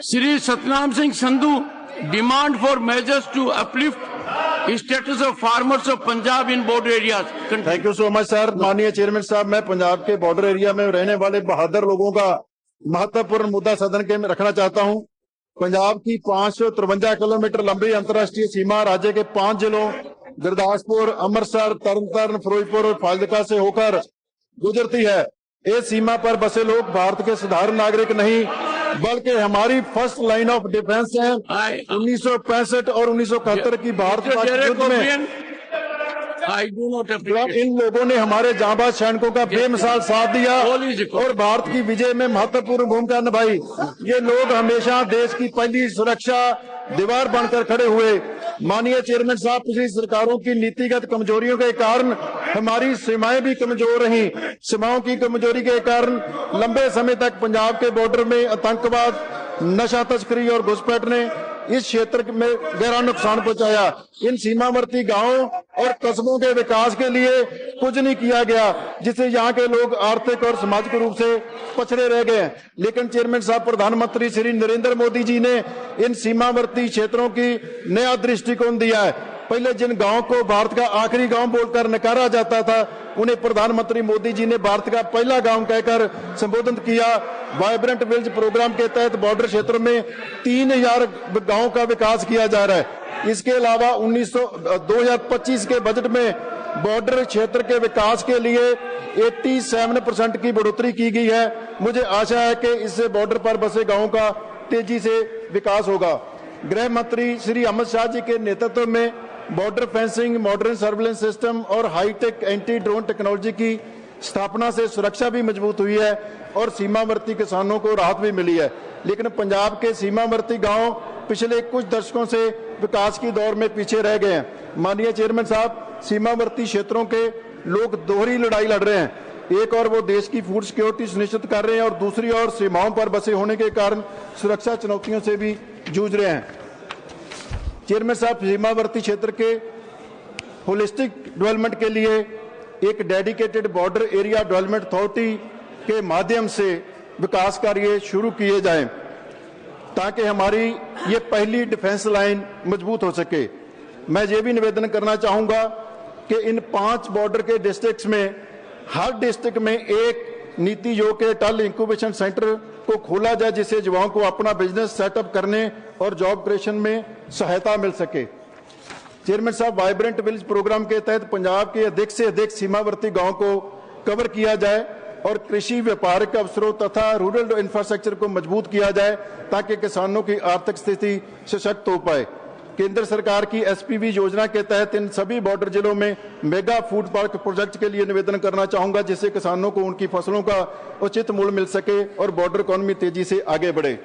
Sri Satnam Singh Sandhu demand for measures to uplift status of farmers of Punjab in border areas. Thank you so much sir. माननीय chairman साहब, मैं पंजाब के border area में रहने वाले बहादुर लोगों का महत्वपूर्ण मुद्दा सदन के में रखना चाहता हूं। पंजाब की 553 किलोमीटर लंबी अंतर्राष्ट्रीय सीमा राज्य के 5 जिलों गुरदासपुर, अमृतसर, तरनताਰਨ, फिरोजपुर और फाजिलका से होकर गुजरती है। इस सीमा पर बसे लोग भारत के साधारण नागरिक नहीं बल्कि हमारी फर्स्ट लाइन ऑफ डिफेंस है। 1965 और 1971 की भारत पाक युद्ध में इन लोगों ने हमारे जांबाज सैनिकों का बेमिसाल साथ दिया और भारत की विजय में महत्वपूर्ण भूमिका निभाई। ये लोग हमेशा देश की पहली सुरक्षा दीवार बनकर खड़े हुए। माननीय चेयरमैन साहब, पिछली सरकारों की नीतिगत कमजोरियों के कारण हमारी सीमाएं भी कमजोर रहीं। सीमाओं की कमजोरी के कारण लंबे समय तक पंजाब के बॉर्डर में आतंकवाद, नशा तस्करी और घुसपैठ ने इस क्षेत्र में गहरा नुकसान पहुंचाया। इन सीमावर्ती गांवों और कस्बों के विकास के लिए कुछ नहीं किया गया, जिससे यहाँ के लोग आर्थिक और सामाजिक रूप से पछड़े रह गए। लेकिन चेयरमैन साहब, प्रधानमंत्री श्री नरेंद्र मोदी जी ने इन सीमावर्ती क्षेत्रों की नया दृष्टिकोण दिया है। पहले जिन गांव को भारत का आखिरी गांव बोलकर नकारा जाता था, उन्हें प्रधानमंत्री मोदी जी ने भारत का पहला गांव कहकर संबोधित किया। वाइब्रेंट विलेज प्रोग्राम के तहत बॉर्डर क्षेत्र में 3000 गांवों का विकास किया जा रहा है। इसके अलावा 2025 के बजट में बॉर्डर क्षेत्र के विकास के लिए 87% की बढ़ोतरी की गई है। मुझे आशा है कि इससे बॉर्डर पर बसे गांवों का तेजी से विकास होगा। गृह मंत्री श्री अमित शाह जी के नेतृत्व में border fencing, modern surveillance system और हाईटेक एंटी ड्रोन टेक्नोलॉजी की स्थापना से सुरक्षा भी मजबूत हुई है और सीमावर्ती किसानों को राहत भी मिली है। लेकिन पंजाब के सीमावर्ती गांव पिछले कुछ दशकों से विकास की दौर में पीछे रह गए हैं। माननीय चेयरमैन साहब, सीमावर्ती क्षेत्रों के लोग दोहरी लड़ाई लड़ रहे हैं। एक और वो देश की फूड सिक्योरिटी सुनिश्चित कर रहे हैं और दूसरी ओर सीमाओं पर बसे होने के कारण सुरक्षा चुनौतियों से भी जूझ रहे हैं। चेयरमैन साहब, सीमावर्ती क्षेत्र के होलिस्टिक डेवलपमेंट के लिए एक dedicated border area development authority के माध्यम से विकास कार्य शुरू किए जाएं ताकि हमारी ये पहली डिफेंस लाइन मजबूत हो सके। मैं ये भी निवेदन करना चाहूंगा कि इन 5 बॉर्डर के डिस्ट्रिक्ट्स में हर डिस्ट्रिक्ट में एक नीति योग के अटल इंक्यूबेशन सेंटर को खोला जाए, जिससे युवाओं को अपना बिजनेस सेटअप करने और जॉब क्रिएशन में सहायता मिल सके। चेयरमैन साहब, वाइब्रेंट विलेज प्रोग्राम के तहत पंजाब के अधिक से अधिक सीमावर्ती गांवों को कवर किया जाए और कृषि, व्यापारिक अवसरों तथा रूरल इंफ्रास्ट्रक्चर को मजबूत किया जाए ताकि किसानों की आर्थिक स्थिति सशक्त हो पाए। केंद्र सरकार की एसपीवी योजना के तहत इन सभी बॉर्डर जिलों में मेगा फूड पार्क प्रोजेक्ट के लिए निवेदन करना चाहूंगा, जिससे किसानों को उनकी फसलों का उचित मूल्य मिल सके और बॉर्डर इकोनॉमी तेजी से आगे बढ़े।